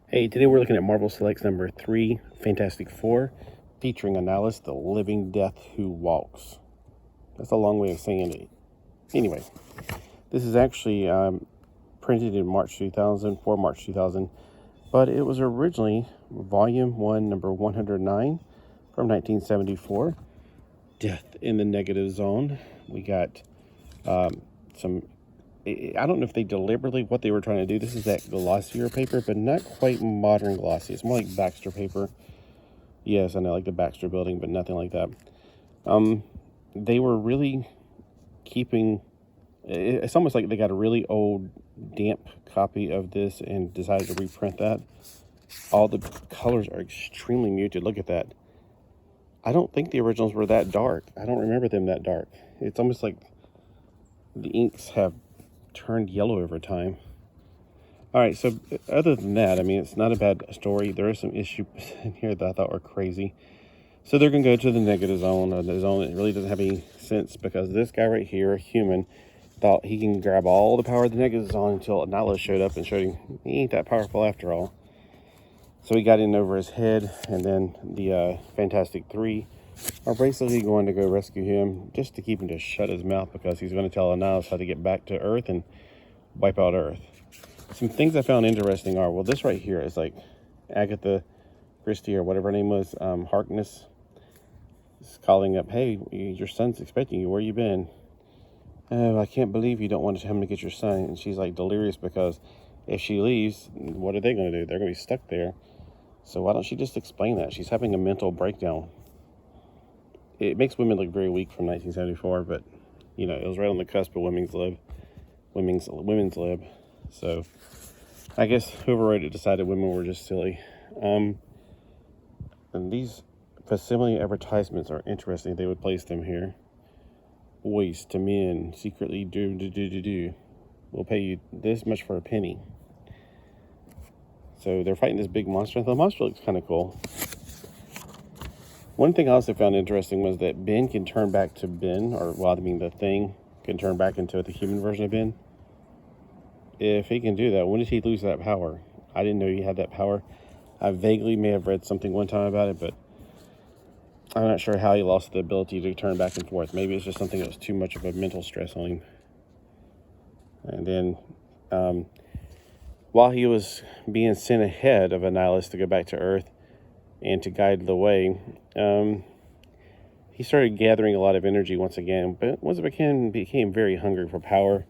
Hey, today we're looking at Marvel Selects number 3, Fantastic Four, featuring Annihilus, the living death who walks. That's a long way of saying it. Anyway, this is actually printed in March 2000, for March 2000, but it was originally Volume 1, number 109 from 1974, Death in the Negative Zone. We got some... I don't know if they deliberately, what they were trying to do. This is that glossier paper, but not quite modern glossy. It's more like Baxter paper. Yes, I know, like the Baxter building, but nothing like that. They were really keeping, it's almost like they got a really old, damp copy of this and decided to reprint that. All the colors are extremely muted. Look at that. I don't think the originals were that dark. I don't remember them that dark. It's almost like the inks have turned yellow over time. All right, so other than that, I mean, it's not a bad story. There are some issues in here that I thought were crazy. So they're going to go to the negative zone, the zone that really doesn't have any sense, because this guy right here, a human, thought he can grab all the power of the negative zone until Annihilus showed up and showed him he ain't that powerful after all. So he got in over his head, and then the Fantastic Three are basically going to go rescue him just to keep him to shut his mouth, because he's going to tell Annihilus how to get back to Earth and wipe out Earth. Some things I found interesting are, well, this right here is like Agatha Christie or whatever her name was, Harkness, is calling up, hey, your son's expecting you. Where you been? Oh, I can't believe you don't want him to get your son. And she's like delirious, because if she leaves, what are they going to do? They're going to be stuck there. So why don't she just explain that? She's having a mental breakdown. It makes women look very weak from 1974, but, you know, it was right on the cusp of women's lib. So I guess whoever wrote it decided women were just silly. And these facsimile advertisements are interesting. They would place them here. Boys to men, secretly do. We'll pay you this much for a penny. So they're fighting this big monster. The monster looks kind of cool. One thing I also found interesting was that Ben can turn back to Ben, or, well, I mean, the thing can turn back into the human version of Ben. If he can do that, when did he lose that power? I didn't know he had that power. I vaguely may have read something one time about it, but I'm not sure how he lost the ability to turn back and forth. Maybe it's just something that was too much of a mental stress on him. And then, while he was being sent ahead of Annihilus to go back to Earth and to guide the way, he started gathering a lot of energy once again, but once it became very hungry for power,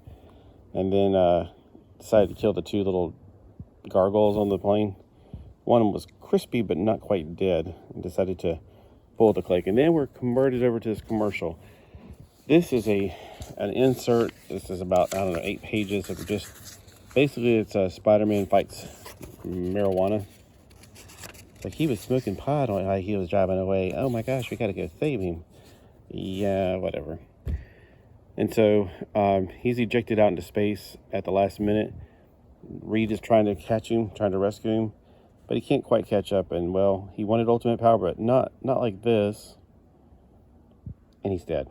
and then decided to kill the two little gargoyles on the plane. One of them was crispy but not quite dead, and decided to pull the click. And then we're converted over to this commercial. This is an insert. This is about, 8 pages of just, basically it's Spider-Man fights marijuana. Like, he was smoking pot while he was driving away. Oh my gosh, we gotta go save him. Yeah, whatever. And so he's ejected out into space at the last minute. Reed is trying to catch him, trying to rescue him, but he can't quite catch up. And, well, he wanted ultimate power, but not like this. And he's dead.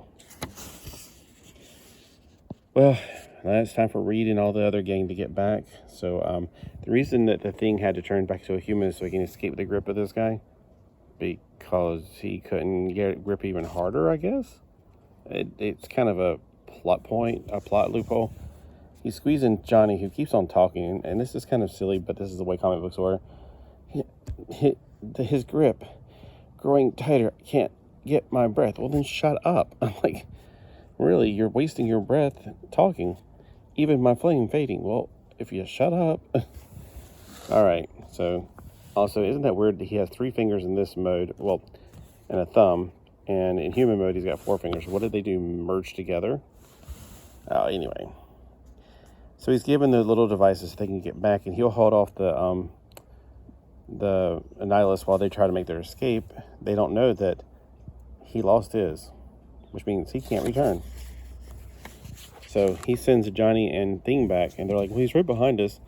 Well, now it's time for Reed and all the other gang to get back. So the reason that the thing had to turn back to a human is so he can escape the grip of this guy, because he couldn't get grip even harder, I guess. It's kind of a plot point, a plot loophole. He's squeezing Johnny, who keeps on talking, and this is kind of silly, but this is the way comic books were. His grip growing tighter. I can't get my breath. Well, then shut up. I'm like, really, you're wasting your breath talking. Even my flame fading. Well, if you shut up. All right. So, also, isn't that weird that he has 3 fingers in this mode? Well, and a thumb. And in human mode, he's got 4 fingers. What did they do? Merge together? Anyway. So he's given the little devices so they can get back, and he'll hold off the Annihilus while they try to make their escape. They don't know that he lost his, which means he can't return. So he sends Johnny and Thing back, and they're like, well, he's right behind us.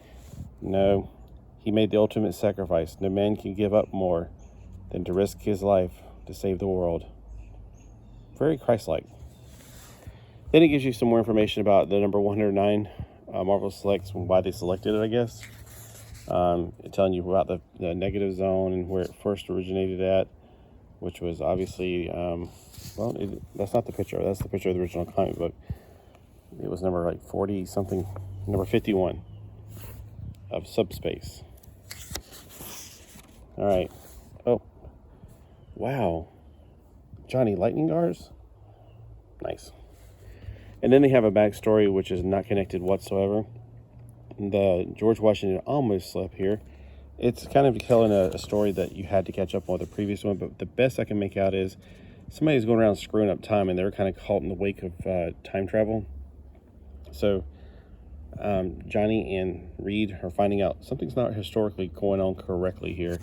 No, he made the ultimate sacrifice. No man can give up more than to risk his life to save the world. Very Christ-like. Then it gives you some more information about the number 109, Marvel Selects, why they selected it, I guess. telling you about the negative zone and where it first originated at, which was obviously, that's not the picture. That's the picture of the original comic book. It was number 40 something, number 51 of subspace. All right. Oh, wow. Johnny Lightning Gars? Nice. And then they have a backstory which is not connected whatsoever. The George Washington almost slept here. It's kind of telling a story that you had to catch up on with the previous one, but the best I can make out is somebody's going around screwing up time, and they're kind of caught in the wake of time travel. So Johnny and Reed are finding out something's not historically going on correctly here.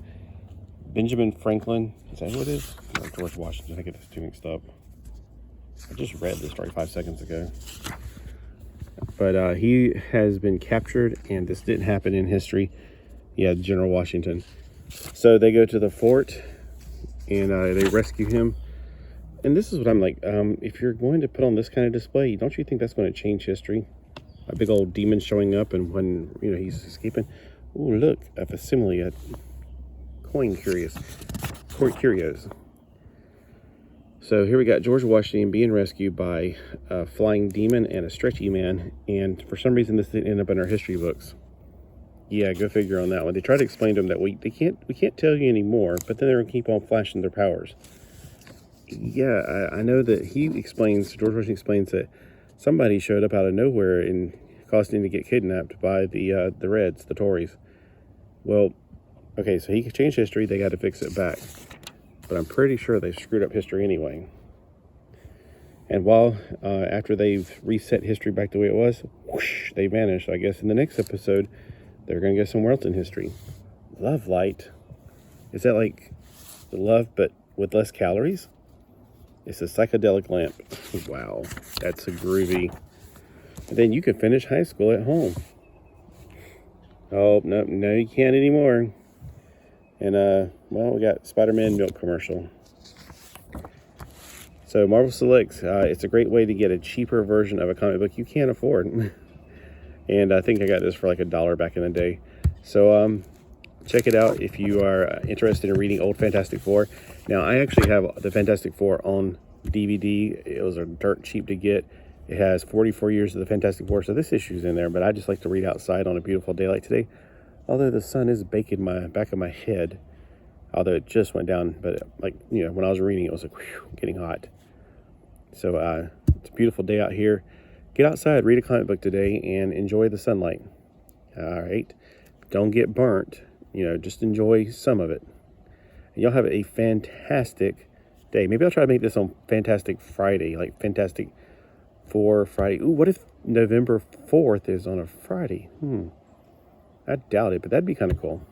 Benjamin Franklin, is that who it is? No, George Washington, I get this two mixed up. I just read this story 5 seconds ago. But he has been captured, and this didn't happen in history. Yeah, General Washington. So they go to the fort, and they rescue him. And this is what I'm like, if you're going to put on this kind of display, don't you think that's going to change history? A big old demon showing up, and when he's escaping. Ooh, look, a facsimile, a coin curios. So here we got George Washington being rescued by a flying demon and a stretchy man, and for some reason this didn't end up in our history books. Yeah, go figure on that one. They try to explain to him that we can't tell you anymore, but then they're gonna keep on flashing their powers. Yeah, I know that George Washington explains that somebody showed up out of nowhere and caused him to get kidnapped by the Reds, the Tories. Well, okay, so he could change history, they got to fix it back. But I'm pretty sure they've screwed up history anyway. And after they've reset history back the way it was, whoosh, they vanished. I guess in the next episode, they're going to go somewhere else in history. Love light. Is that like the love but with less calories? It's a psychedelic lamp. Wow, that's a groovy. And then you can finish high school at home. Oh, no, you can't anymore. And, we got Spider-Man milk commercial. So Marvel Selects, it's a great way to get a cheaper version of a comic book you can't afford. And I think I got this for $1 back in the day. So check it out if you are interested in reading old Fantastic Four. Now, I actually have the Fantastic Four on DVD. It was dirt cheap to get. It has 44 years of the Fantastic Four, so this issue's in there. But I just like to read outside on a beautiful day like today. Although the sun is baking my back of my head. Although it just went down. But when I was reading, it was getting hot. So it's a beautiful day out here. Get outside, read a comic book today, and enjoy the sunlight. All right. Don't get burnt. Just enjoy some of it. And y'all have a fantastic day. Maybe I'll try to make this on Fantastic Friday, like Fantastic 4 Friday. Ooh, what if November 4th is on a Friday? I doubt it, but that'd be kind of cool.